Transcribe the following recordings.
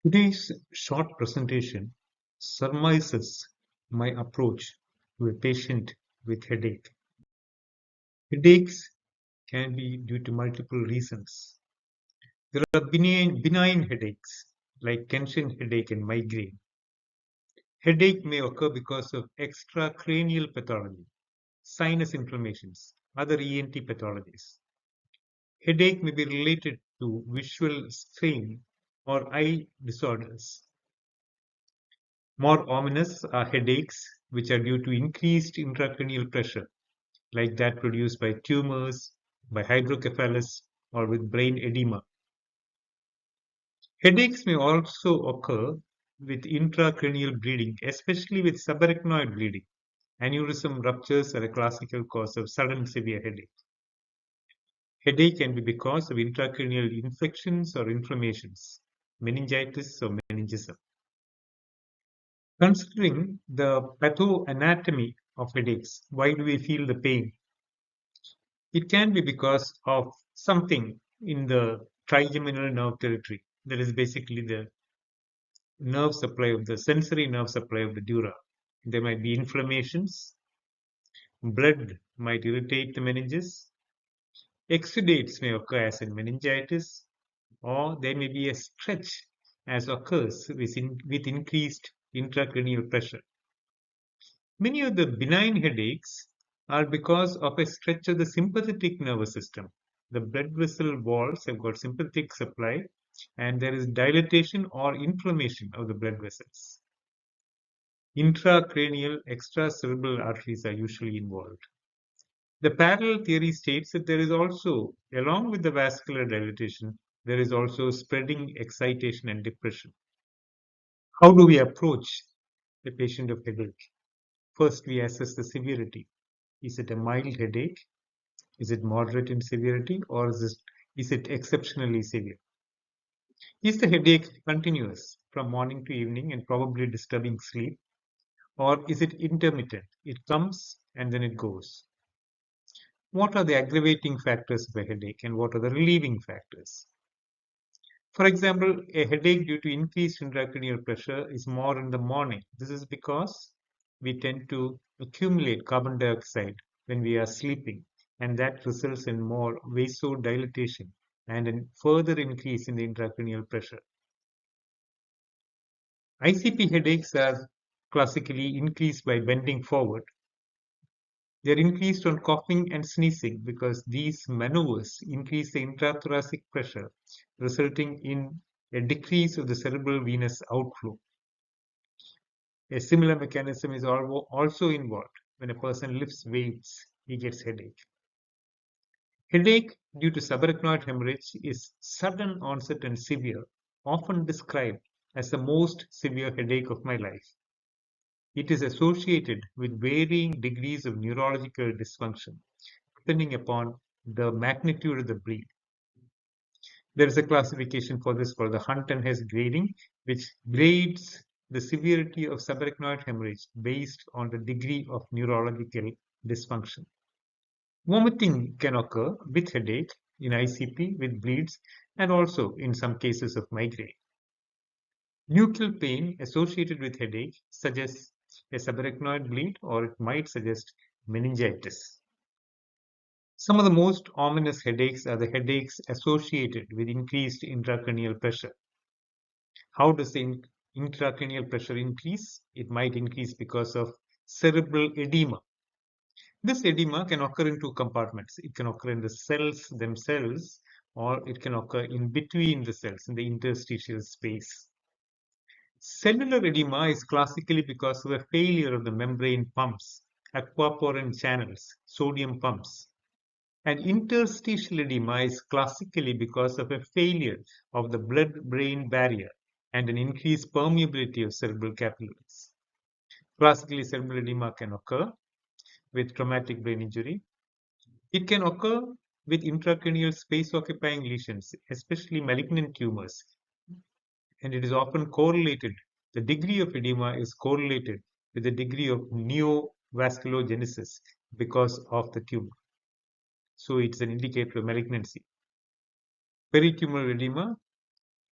Today's short presentation summarizes my approach to a patient with headache. Headaches can be due to multiple reasons. There are benign headaches like tension headache and migraine. Headache may occur because of extracranial pathology, sinus inflammations, other ENT pathologies. Headache may be related to visual strain or eye disorders. More ominous are headaches, which are due to increased intracranial pressure, like that produced by tumors, by hydrocephalus, or with brain edema. Headaches may also occur with intracranial bleeding, especially with subarachnoid bleeding. Aneurysm ruptures are a classical cause of sudden severe headache. Headache can be because of intracranial infections or inflammations, meningitis or meningism. Considering the pathoanatomy of headaches, why do we feel the pain? It can be because of something in the trigeminal nerve territory. That is basically the nerve supply of the sensory nerve supply of the dura. There might be inflammations, blood might irritate the meninges, exudates may occur as in meningitis, or there may be a stretch as occurs with increased intracranial pressure. Many of the benign headaches are because of a stretch of the sympathetic nervous system. The blood vessel walls have got sympathetic supply and there is dilatation or inflammation of the blood vessels. Intracranial extracerebral arteries are usually involved. The parallel theory states that there is also, along with the vascular dilatation, there is also spreading excitation and depression. How do we approach a patient of headache? First, we assess the severity. Is it a mild headache? Is it moderate in severity, or is it exceptionally severe? Is the headache continuous from morning to evening and probably disturbing sleep, or is it intermittent? It comes and then it goes. What are the aggravating factors of a headache and what are the relieving factors? For example, a headache due to increased intracranial pressure is more in the morning. This is because we tend to accumulate carbon dioxide when we are sleeping, and that results in more vasodilatation and a further increase in the intracranial pressure. ICP headaches are classically increased by bending forward. They are increased on coughing and sneezing because these maneuvers increase the intrathoracic pressure, resulting in a decrease of the cerebral venous outflow. A similar mechanism is also involved when a person lifts weights, he gets headache. Headache due to subarachnoid hemorrhage is sudden onset and severe, often described as the most severe headache of my life. It is associated with varying degrees of neurological dysfunction, depending upon the magnitude of the bleed. There is a classification for this called the Hunt and Hess grading, which grades the severity of subarachnoid hemorrhage based on the degree of neurological dysfunction. Vomiting can occur with headache in ICP with bleeds and also in some cases of migraine. Nuchal pain associated with headache suggests a subarachnoid bleed or it might suggest meningitis. Some of the most ominous headaches are the headaches associated with increased intracranial pressure. How does the intracranial pressure increase? It might increase because of cerebral edema. This edema can occur in two compartments. It can occur in the cells themselves, or it can occur in between the cells in the interstitial space. Cellular edema is classically because of a failure of the membrane pumps, aquaporin channels, sodium pumps. And interstitial edema is classically because of a failure of the blood-brain barrier and an increased permeability of cerebral capillaries. Classically, cerebral edema can occur with traumatic brain injury. It can occur with intracranial space-occupying lesions, especially malignant tumors, and it is often correlated. The degree of edema is correlated with the degree of neovasculogenesis because of the tumor. So it's an indicator of malignancy. Peritumoral edema,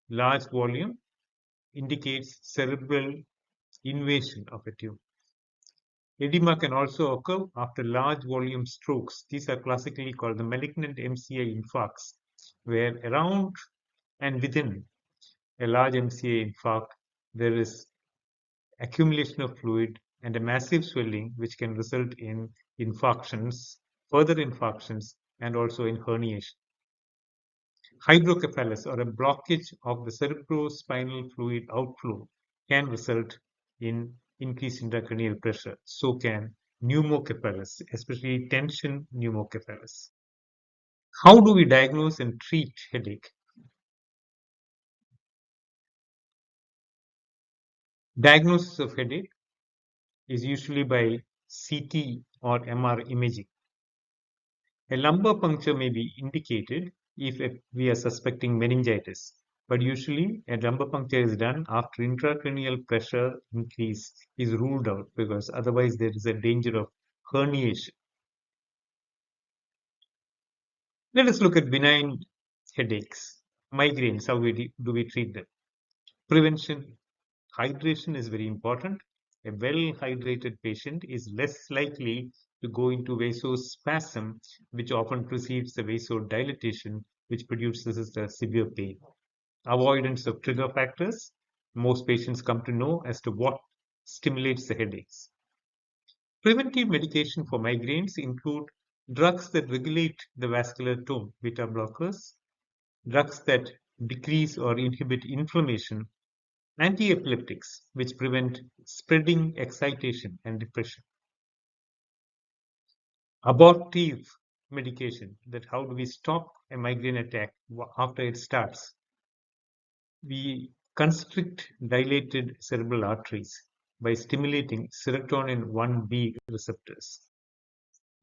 large volume, indicates cerebral invasion of a tumor. Edema can also occur after large volume strokes. These are classically called the malignant MCI infarcts, where around and within a large MCA infarct, there is accumulation of fluid and a massive swelling, which can result in infarctions, further infarctions, and also in herniation. Hydrocephalus, or a blockage of the cerebrospinal fluid outflow, can result in increased intracranial pressure. So can pneumocephalus, especially tension pneumocephalus. How do we diagnose and treat headache? Diagnosis of headache is usually by CT or MR imaging. A lumbar puncture may be indicated if we are suspecting meningitis, but usually a lumbar puncture is done after intracranial pressure increase is ruled out, because otherwise there is a danger of herniation. Let us look at benign headaches, migraines. How do we treat them? Prevention. Hydration is very important. A well-hydrated patient is less likely to go into vasospasm, which often precedes the vasodilatation, which produces the severe pain. Avoidance of trigger factors. Most patients come to know as to what stimulates the headaches. Preventive medication for migraines include drugs that regulate the vascular tone, beta blockers, drugs that decrease or inhibit inflammation, anti-epileptics, which prevent spreading excitation and depression. Abortive medication, that how do we stop a migraine attack after it starts? We constrict dilated cerebral arteries by stimulating serotonin 1B receptors.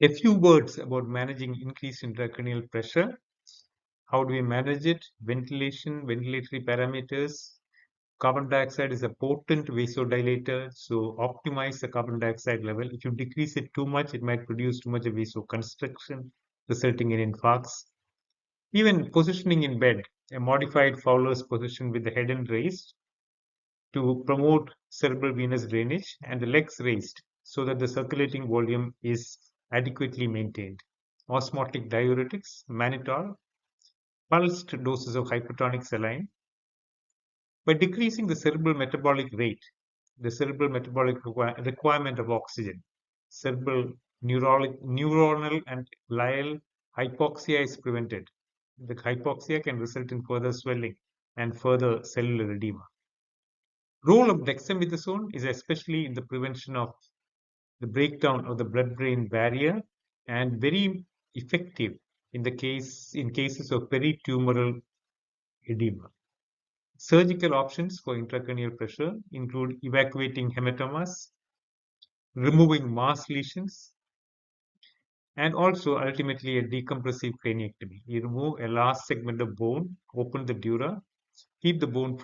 A few words about managing increased intracranial pressure. How do we manage it? Ventilation, ventilatory parameters. Carbon dioxide is a potent vasodilator, so optimize the carbon dioxide level. If you decrease it too much, it might produce too much of vasoconstriction, resulting in infarcts. Even positioning in bed, a modified Fowler's position with the head end raised to promote cerebral venous drainage and the legs raised so that the circulating volume is adequately maintained. Osmotic diuretics, mannitol, pulsed doses of hypertonic saline. By decreasing the cerebral metabolic rate, the cerebral metabolic requirement of oxygen, cerebral neuronal and glial hypoxia is prevented. The hypoxia can result in further swelling and further cellular edema. Role of dexamethasone is especially in the prevention of the breakdown of the blood-brain barrier, and very effective in cases of peritumoral edema. Surgical options for intracranial pressure include evacuating hematomas, removing mass lesions, and also ultimately a decompressive craniectomy. You remove a last segment of bone, open the dura, keep the bone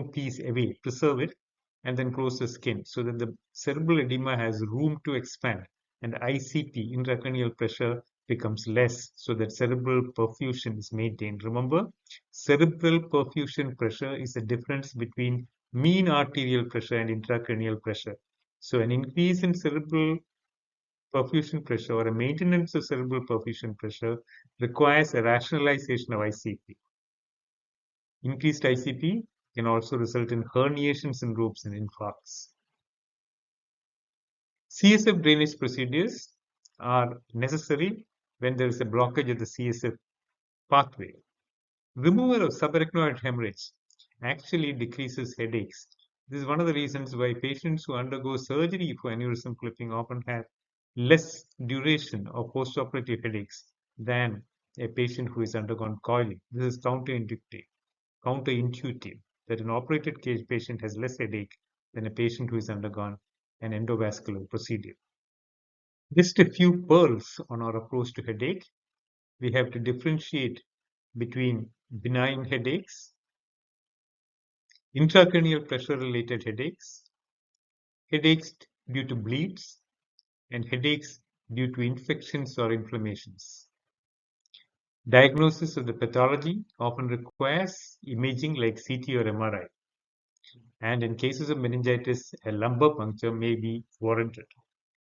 piece away, preserve it, and then close the skin so that the cerebral edema has room to expand, and ICP, intracranial pressure, becomes less so that cerebral perfusion is maintained. Remember, cerebral perfusion pressure is the difference between mean arterial pressure and intracranial pressure. So an increase in cerebral perfusion pressure or a maintenance of cerebral perfusion pressure requires a rationalization of ICP. Increased ICP can also result in herniation syndromes and infarcts. CSF drainage procedures are necessary when there is a blockage of the CSF pathway. Removal of subarachnoid hemorrhage actually decreases headaches. This is one of the reasons why patients who undergo surgery for aneurysm clipping often have less duration of postoperative headaches than a patient who has undergone coiling. This is counterintuitive that an operated cage patient has less headache than a patient who has undergone an endovascular procedure. Just a few pearls on our approach to headache. We have to differentiate between benign headaches, intracranial pressure related headaches, headaches due to bleeds, and headaches due to infections or inflammations. Diagnosis of the pathology often requires imaging like CT or MRI. and in cases of meningitis, a lumbar puncture may be warranted.